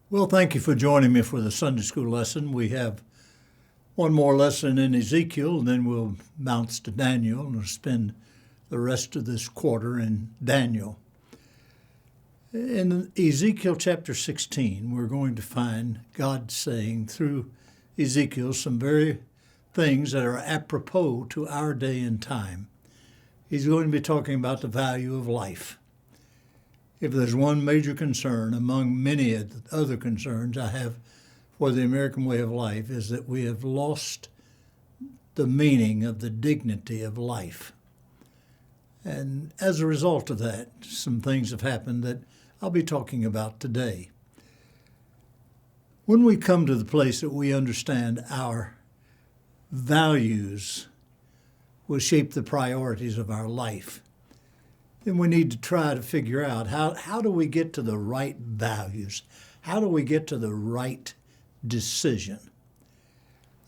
Well, thank you for joining me for the Sunday school lesson. We have one more lesson in Ezekiel, and then we'll bounce to Daniel, and we'll spend the rest of this quarter in Daniel. In Ezekiel chapter 16, we're going to find God saying through Ezekiel some very things that are apropos to our day and time. He's going to be talking about the value of life. If there's one major concern among many other concerns I have for the American way of life, is that we have lost the meaning of the dignity of life. And as a result of that, some things have happened that I'll be talking about today. When we come to the place that we understand our values will shape the priorities of our life, then we need to try to figure out how do we get to the right values? How do we get to the right decision?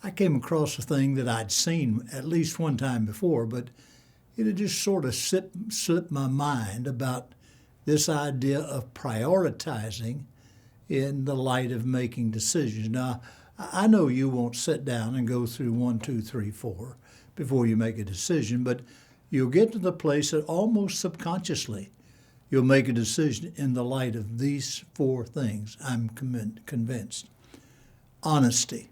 I came across a thing that I'd seen at least one time before, but it had just sort of slipped my mind about this idea of prioritizing in the light of making decisions. Now, I know you won't sit down and go through 1, 2, 3, 4 before you make a decision, but you'll get to the place that almost subconsciously you'll make a decision in the light of these 4 things, I'm convinced. Honesty.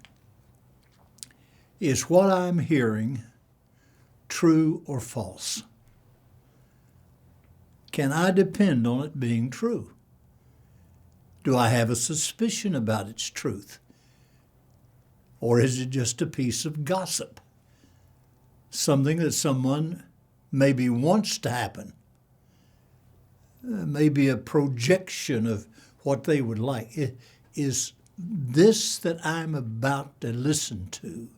Is what I'm hearing true or false? Can I depend on it being true? Do I have a suspicion about its truth? Or is it just a piece of gossip? Something that someone maybe wants to happen, maybe a projection of what they would like. Is this that I'm about to listen to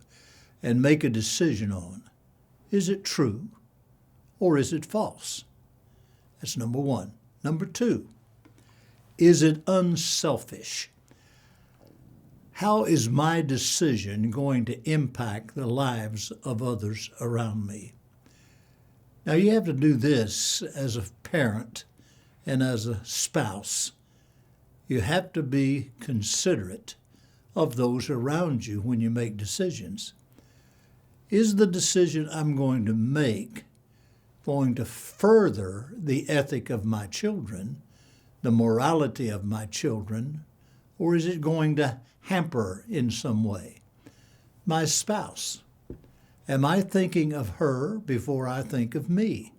and make a decision on, is it true or is it false? That's number 1. Number 2, is it unselfish? How is my decision going to impact the lives of others around me? Now, you have to do this as a parent and as a spouse. You have to be considerate of those around you when you make decisions. Is the decision I'm going to make going to further the ethic of my children, the morality of my children, or is it going to hamper in some way my spouse? Am I thinking of her before I think of me?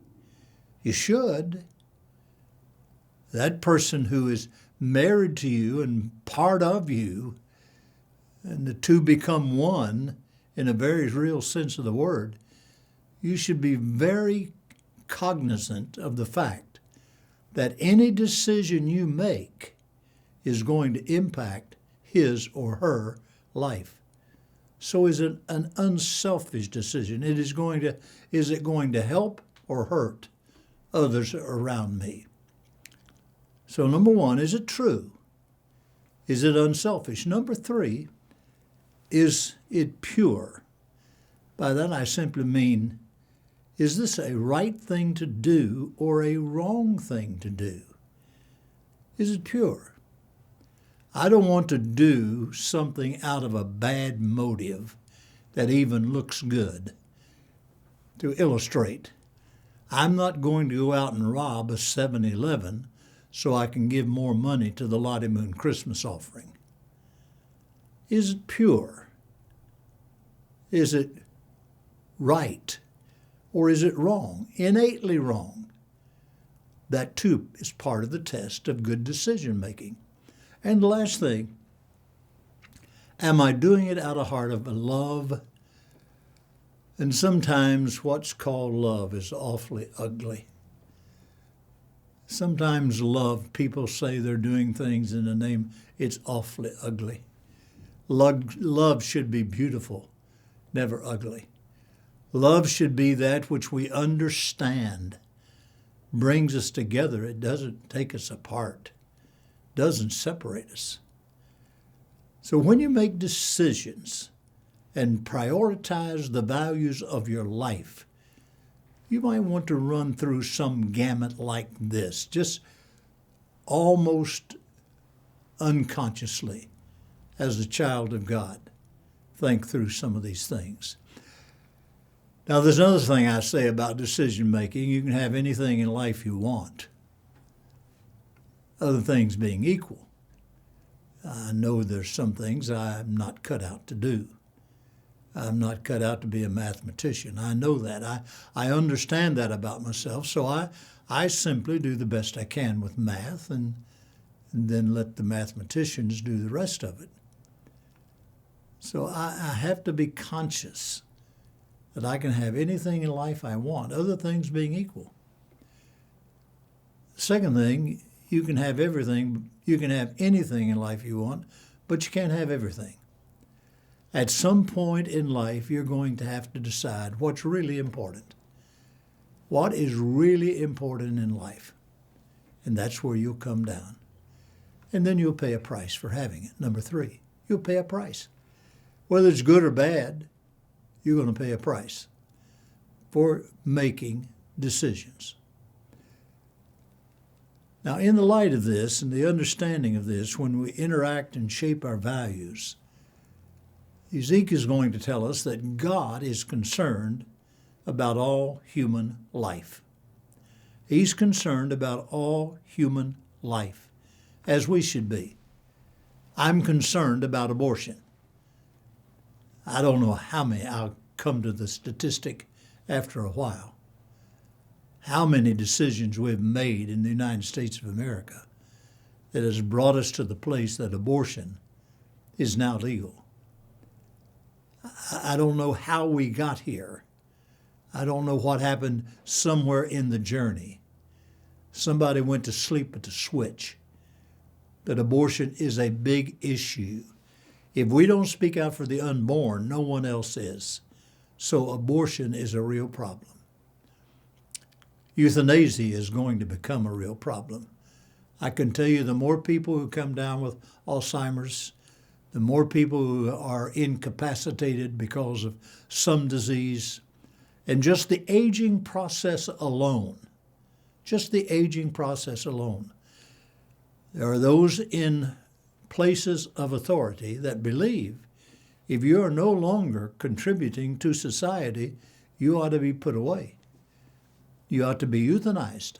You should. That person who is married to you and part of you, and the two become one in a very real sense of the word, you should be very cognizant of the fact that any decision you make is going to impact his or her life. So is it an unselfish decision? Is it going to help or hurt others around me? So number 1, is it true? Is it unselfish? Number 3, is it pure? By that I simply mean, is this a right thing to do or a wrong thing to do? Is it pure? I don't want to do something out of a bad motive that even looks good. To illustrate, I'm not going to go out and rob a 7-Eleven so I can give more money to the Lottie Moon Christmas offering. Is it pure? Is it right? Or is it wrong, innately wrong? That too is part of the test of good decision making. And the last thing, am I doing it out of heart of love? And sometimes what's called love is awfully ugly. Sometimes love, people say they're doing things in the name, it's awfully ugly. Love should be beautiful, never ugly. Love should be that which we understand, brings us together. It doesn't take us apart, doesn't separate us. So when you make decisions and prioritize the values of your life, you might want to run through some gamut like this, just almost unconsciously, as a child of God, think through some of these things. Now, there's another thing I say about decision making. You can have anything in life you want, other things being equal. I know there's some things I'm not cut out to do. I'm not cut out to be a mathematician. I know that. I understand that about myself, so I simply do the best I can with math and then let the mathematicians do the rest of it. So I have to be conscious that I can have anything in life I want, other things being equal. Second thing, you can have everything, you can have anything in life you want, but you can't have everything. At some point in life, you're going to have to decide what's really important. What is really important in life? And that's where you'll come down. And then you'll pay a price for having it. Number 3, you'll pay a price. Whether it's good or bad, you're going to pay a price for making decisions. Now, in the light of this and the understanding of this, when we interact and shape our values, Ezekiel is going to tell us that God is concerned about all human life. He's concerned about all human life, as we should be. I'm concerned about abortion. I don't know how many, I'll come to the statistic after a while, how many decisions we've made in the United States of America that has brought us to the place that abortion is now legal. I don't know how we got here. I don't know what happened somewhere in the journey. Somebody went to sleep at the switch. That abortion is a big issue. If we don't speak out for the unborn, no one else is. So abortion is a real problem. Euthanasia is going to become a real problem. I can tell you the more people who come down with Alzheimer's, the more people who are incapacitated because of some disease, and just the aging process alone, there are those in places of authority that believe if you are no longer contributing to society, you ought to be put away. You ought to be euthanized.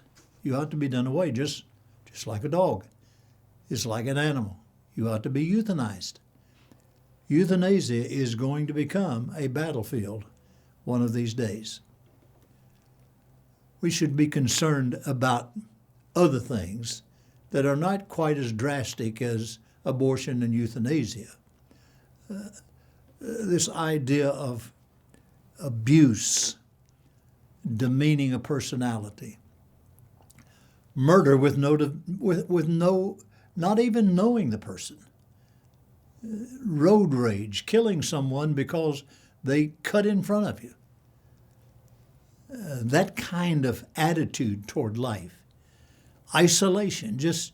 You ought to be done away, just like a dog. It's like an animal. You ought to be euthanized. Euthanasia is going to become a battlefield one of these days. We should be concerned about other things that are not quite as drastic as abortion and euthanasia. This idea of abuse, demeaning a personality, murder with not even knowing the person, road rage, killing someone because they cut in front of you. That kind of attitude toward life, isolation, just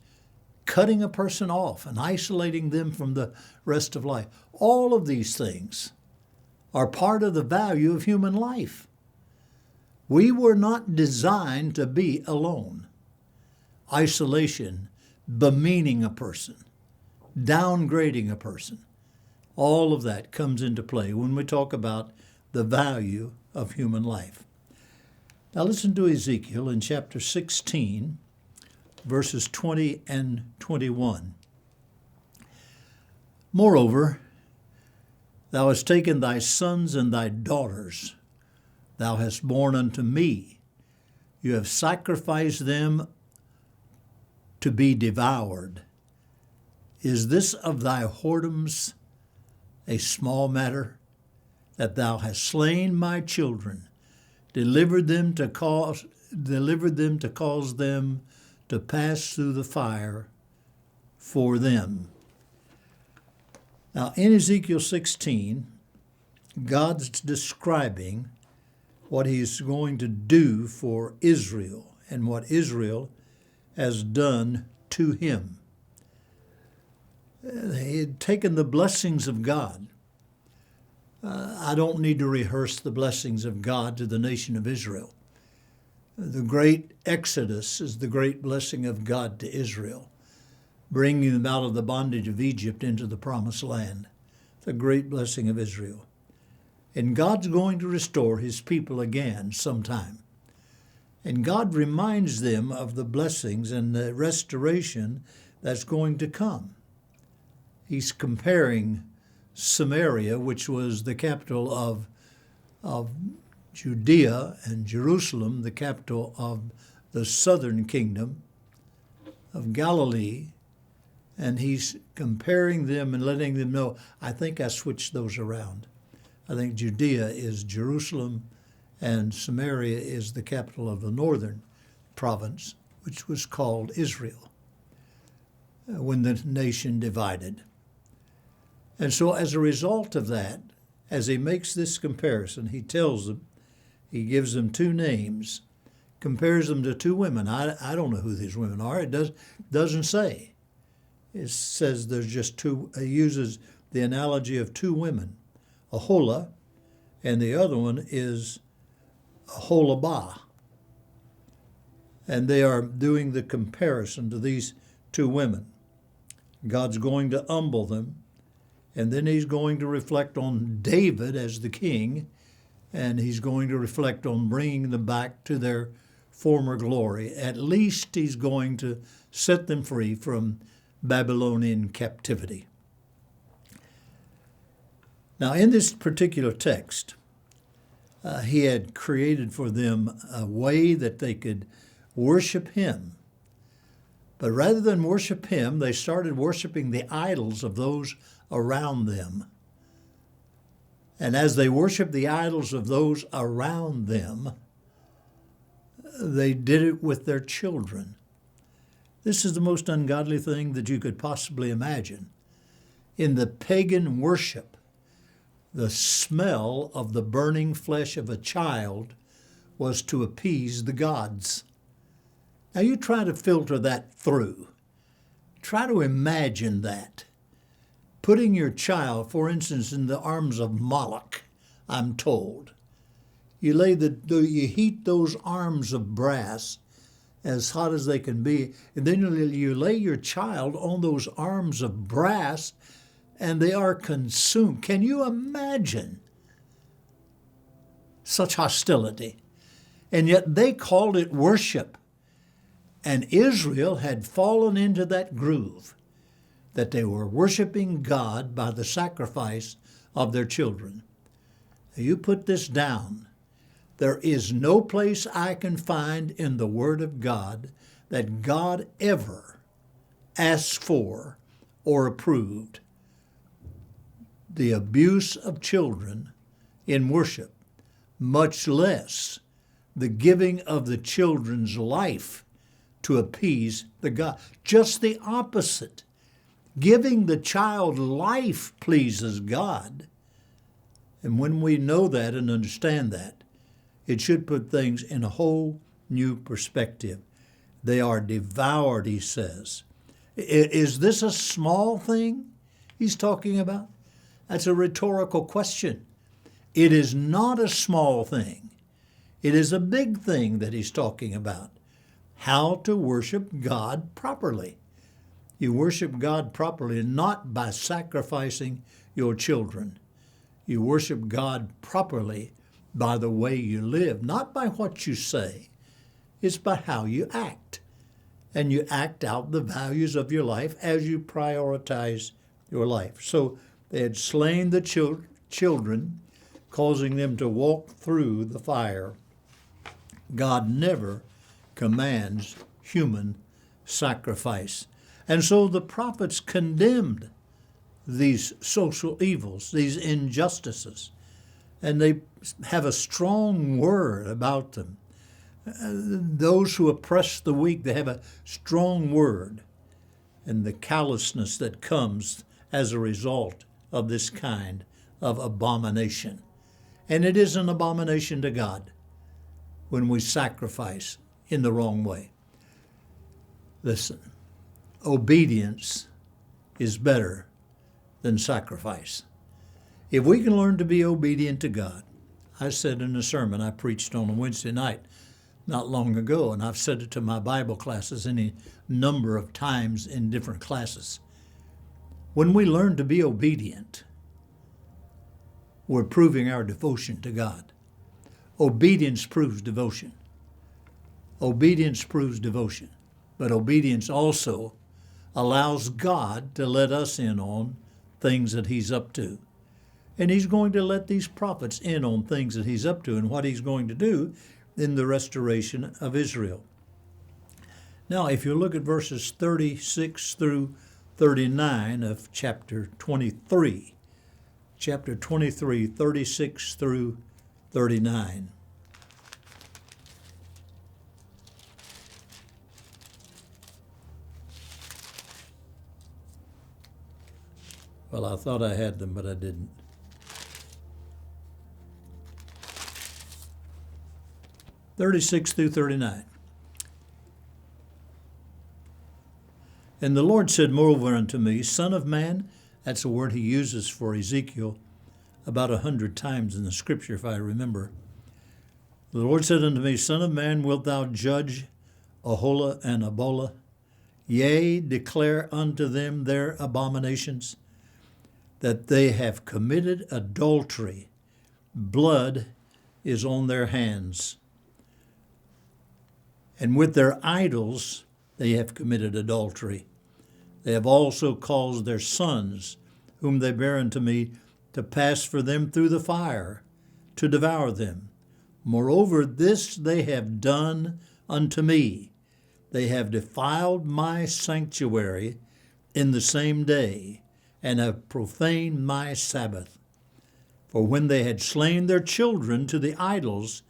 cutting a person off and isolating them from the rest of life. All of these things are part of the value of human life. We were not designed to be alone. Isolation, demeaning a person, downgrading a person, all of that comes into play when we talk about the value of human life. Now listen to Ezekiel in chapter 16, verses 20 and 21. Moreover, thou hast taken thy sons and thy daughters, thou hast borne unto me. You have sacrificed them to be devoured. Is this of thy whoredoms a small matter, that thou hast slain my children, delivered them to cause them to pass through the fire for them? Now, in Ezekiel 16, God's describing what he's going to do for Israel and what Israel has done to him. He had taken the blessings of God. I don't need to rehearse the blessings of God to the nation of Israel. The great Exodus is the great blessing of God to Israel. bringing them out of the bondage of Egypt into the promised land, the great blessing of Israel. And God's going to restore his people again sometime. And God reminds them of the blessings and the restoration that's going to come. He's comparing Samaria, which was the capital of Judea, and Jerusalem, the capital of the southern kingdom of Galilee, and he's comparing them and letting them know, I think I switched those around. I think Judea is Jerusalem and Samaria is the capital of the northern province, which was called Israel when the nation divided. And so as a result of that, as he makes this comparison, he tells them, he gives them two names, compares them to two women. I don't know who these women are. It doesn't say. It says there's just two. He uses the analogy of two women, Aholah, and the other one is Aholabah. And they are doing the comparison to these two women. God's going to humble them, and then he's going to reflect on David as the king, and he's going to reflect on bringing them back to their former glory. At least he's going to set them free from Babylonian captivity. Now, in this particular text, he had created for them a way that they could worship him. But rather than worship him, they started worshiping the idols of those around them. And as they worshiped the idols of those around them, they did it with their children. This is the most ungodly thing that you could possibly imagine. In the pagan worship, the smell of the burning flesh of a child was to appease the gods. Now you try to filter that through. Try to imagine that. Putting your child, for instance, in the arms of Moloch, I'm told. You heat those arms of brass as hot as they can be, and then you lay your child on those arms of brass, and they are consumed. Can you imagine such hostility? And yet they called it worship. And Israel had fallen into that groove that they were worshiping God by the sacrifice of their children. Now, you put this down. There is no place I can find in the Word of God that God ever asked for or approved the abuse of children in worship, much less the giving of the children's life to appease the God. Just the opposite. Giving the child life pleases God. And when we know that and understand that, it should put things in a whole new perspective. They are devoured, he says. Is this a small thing he's talking about? That's a rhetorical question. It is not a small thing. It is a big thing that he's talking about. How to worship God properly. You worship God properly not by sacrificing your children. You worship God properly by the way you live, not by what you say. It's by how you act. And you act out the values of your life as you prioritize your life. So they had slain the children, causing them to walk through the fire. God never commands human sacrifice. And so the prophets condemned these social evils, these injustices, and they have a strong word about them. Those who oppress the weak, they have a strong word, and the callousness that comes as a result of this kind of abomination. And it is an abomination to God when we sacrifice in the wrong way. Listen, obedience is better than sacrifice. If we can learn to be obedient to God, I said in a sermon I preached on a Wednesday night, not long ago, and I've said it to my Bible classes any number of times in different classes. When we learn to be obedient, we're proving our devotion to God. Obedience proves devotion. Obedience proves devotion. But obedience also allows God to let us in on things that He's up to. And He's going to let these prophets in on things that He's up to and what He's going to do in the restoration of Israel. Now, if you look at verses 36 through 39 of chapter 23, 36 through 39. Well, I thought I had them, but I didn't. (36 through 39). And the Lord said moreover unto me, Son of man, that's a word He uses for Ezekiel about 100 times in the Scripture, if I remember. The Lord said unto me, Son of man, wilt thou judge Aholah and Abolah? Yea, declare unto them their abominations, that they have committed adultery. Blood is on their hands. And with their idols they have committed adultery. They have also caused their sons, whom they bear unto me, to pass for them through the fire, to devour them. Moreover, this they have done unto me. They have defiled my sanctuary in the same day, and have profaned my Sabbath. For when they had slain their children to the idols,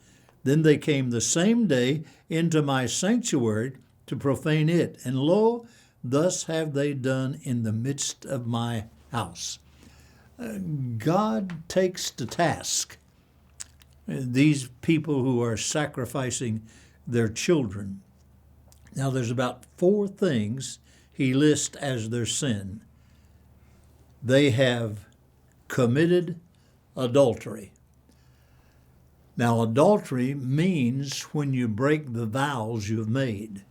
then they came the same day into my sanctuary to profane it. And lo, thus have they done in the midst of my house. God takes to task these people who are sacrificing their children. Now, there's about 4 things He lists as their sin. They have committed adultery. Now, adultery means when you break the vows you have made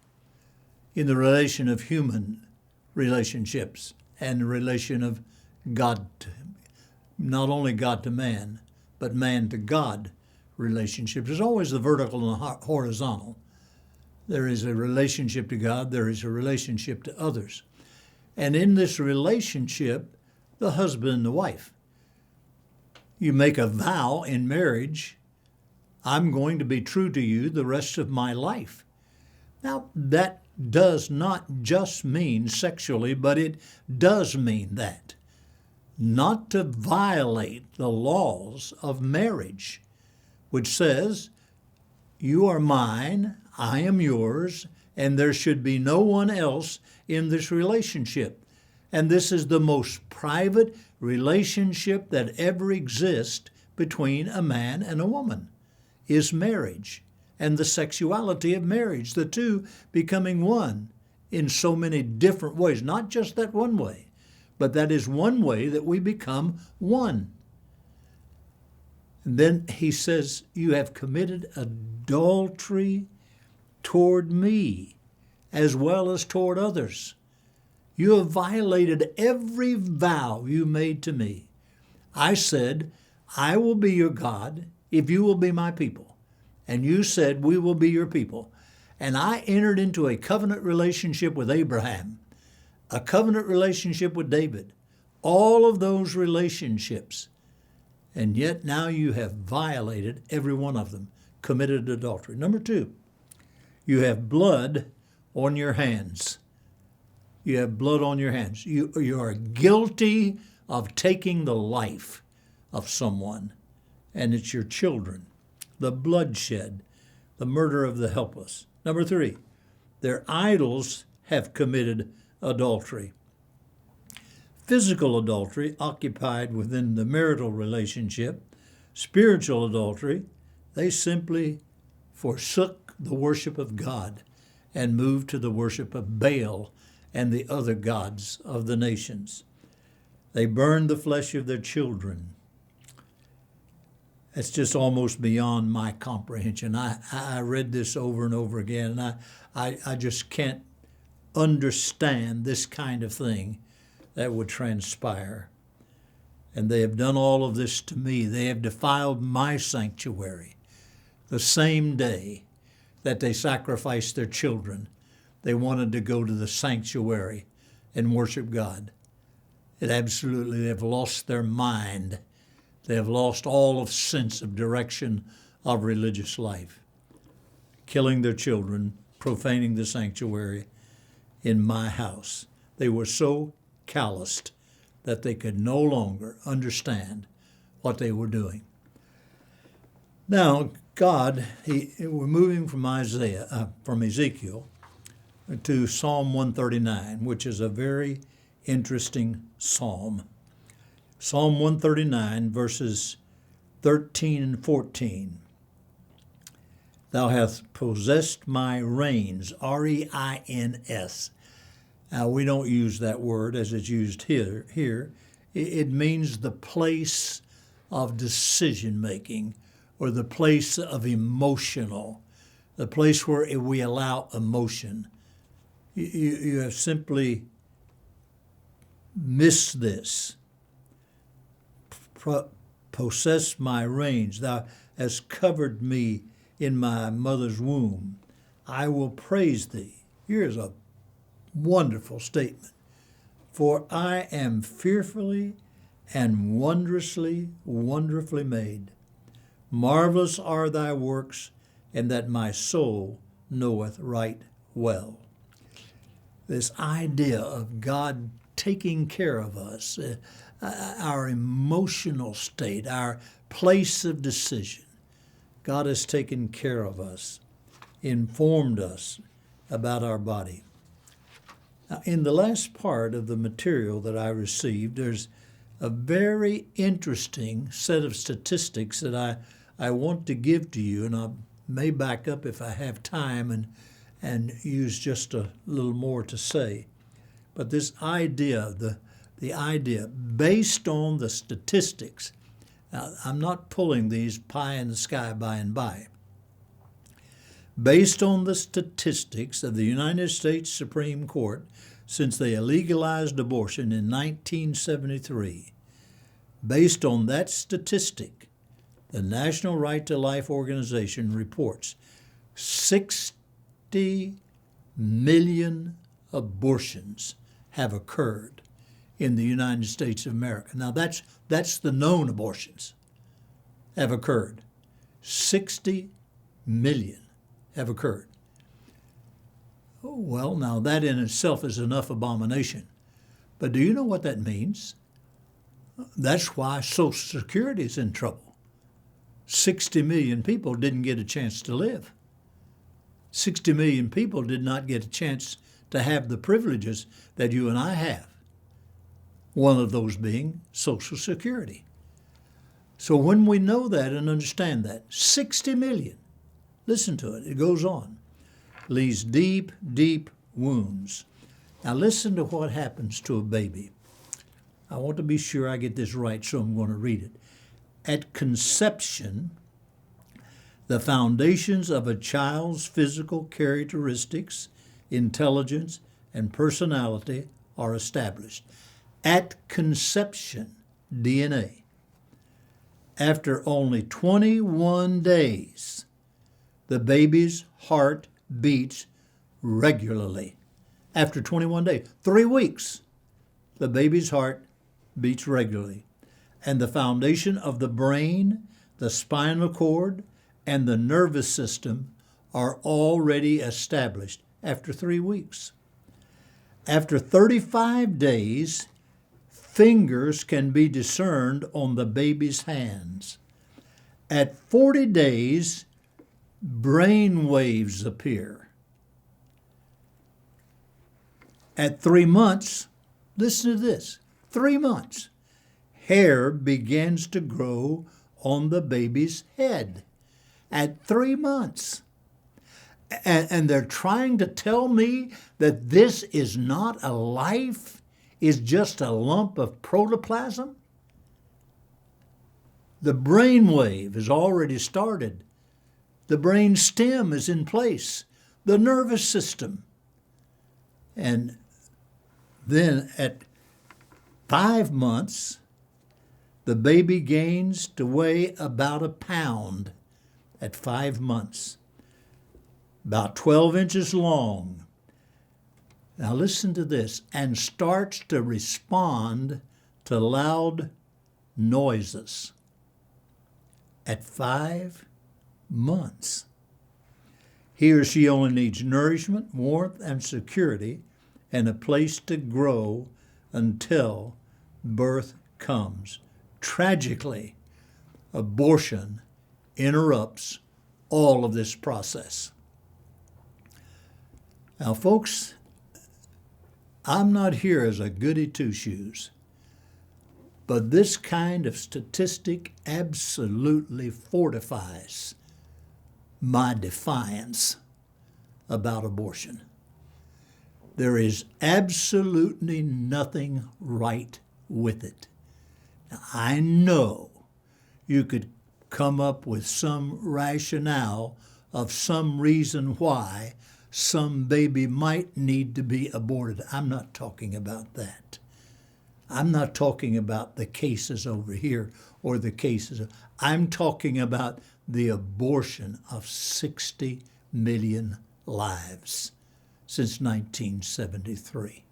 in the relation of human relationships and the relation of God to, not only God to man, but man to God relationships. There's always the vertical and the horizontal. There is a relationship to God, there is a relationship to others. And in this relationship, the husband and the wife, you make a vow in marriage, I'm going to be true to you the rest of my life. Now, that does not just mean sexually, but it does mean that. Not to violate the laws of marriage, which says, you are mine, I am yours, and there should be no one else in this relationship. And this is the most private relationship that ever exists between a man and a woman, is marriage and the sexuality of marriage, the two becoming one in so many different ways, not just that one way, but that is one way that we become one. And then he says, you have committed adultery toward me as well as toward others. You have violated every vow you made to me. I said, I will be your God if you will be my people. And you said, we will be your people. And I entered into a covenant relationship with Abraham, a covenant relationship with David, all of those relationships. And yet now you have violated every one of them, committed adultery. Number 2, you have blood on your hands. You have blood on your hands. You are guilty of taking the life of someone, and it's your children. The bloodshed, the murder of the helpless. Number 3, their idols have committed adultery. Physical adultery occupied within the marital relationship. Spiritual adultery, they simply forsook the worship of God and moved to the worship of Baal and the other gods of the nations. They burned the flesh of their children. It's just almost beyond my comprehension. I read this over and over again, and I just can't understand this kind of thing that would transpire. And they have done all of this to me. They have defiled my sanctuary. The same day that they sacrificed their children, they wanted to go to the sanctuary and worship God. It absolutely, they've lost their mind. They have lost all of sense of direction of religious life. Killing their children, profaning the sanctuary in my house. They were so calloused that they could no longer understand what they were doing. Now, God, we're moving from Ezekiel to Psalm 139, which is a very interesting psalm. Psalm 139, verses 13 and 14. Thou hast possessed my reins, R-E-I-N-S. Now, we don't use that word as it's used here. It means the place of decision-making, or the place of emotional, the place where we allow emotion. You have simply missed this. Possess my reins. Thou hast covered me in my mother's womb. I will praise thee. Here's a wonderful statement. For I am fearfully and wondrously made. Marvelous are thy works, and that my soul knoweth right well. This idea of God taking care of us, our emotional state, our place of decision. God has taken care of us, informed us about our body. Now, in the last part of the material that I received, there's a very interesting set of statistics that I want to give to you, and I may back up if I have time and use just a little more to say. But this idea, the idea based on the statistics, now, I'm not pulling these pie in the sky by and by. Based on the statistics of the United States Supreme Court since they legalized abortion in 1973, based on that statistic, the National Right to Life Organization reports 60 million abortions have occurred in the United States of America. Now that's the known abortions have occurred. 60 million have occurred. Well, now that in itself is enough abomination. But do you know what that means? That's why Social Security is in trouble. 60 million people didn't get a chance to live. 60 million people did not get a chance to have the privileges that you and I have. One of those being Social Security. So when we know that and understand that, 60 million, listen to it, it goes on, leaves deep, deep wounds. Now listen to what happens to a baby. I want to be sure I get this right, so I'm going to read it. At conception, the foundations of a child's physical characteristics, intelligence, and personality are established. At conception, DNA. After only 21 days, the baby's heart beats regularly. After 21 days, 3 weeks, the baby's heart beats regularly. And the foundation of the brain, the spinal cord, and the nervous system are already established after 3 weeks. After 35 days, fingers can be discerned on the baby's hands. At 40 days, brain waves appear. At 3 months, listen to this, 3 months, hair begins to grow on the baby's head. At 3 months. And they're trying to tell me that this is not a life, is just a lump of protoplasm? The brain wave has already started. The brain stem is in place. The nervous system. And then at 5 months, the baby gains to weigh about a pound at 5 months, about 12 inches long. Now listen to this, and starts to respond to loud noises at 5 months. He or she only needs nourishment, warmth, and security, and a place to grow until birth comes. Tragically, abortion interrupts all of this process. Now, folks, I'm not here as a goody two-shoes, but this kind of statistic absolutely fortifies my defiance about abortion. There is absolutely nothing right with it. Now, I know you could come up with some rationale of some reason why some baby might need to be aborted. I'm not talking about that. I'm not talking about the cases over here or the cases. I'm talking about the abortion of 60 million lives since 1973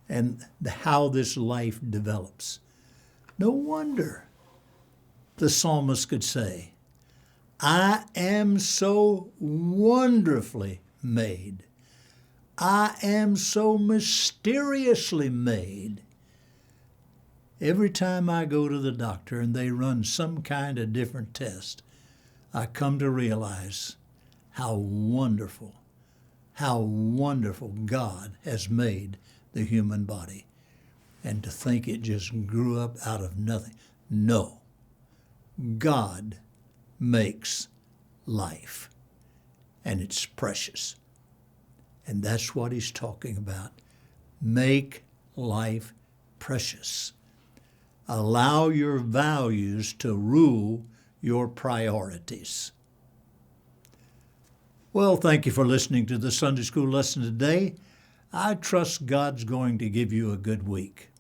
and how this life develops. No wonder the psalmist could say, I am so wonderfully made. I am so mysteriously made. Every time I go to the doctor and they run some kind of different test, I come to realize how wonderful God has made the human body. And to think it just grew up out of nothing. No. God makes life, and it's precious. And that's what he's talking about. Make life precious. Allow your values to rule your priorities. Well, thank you for listening to the Sunday School lesson today. I trust God's going to give you a good week.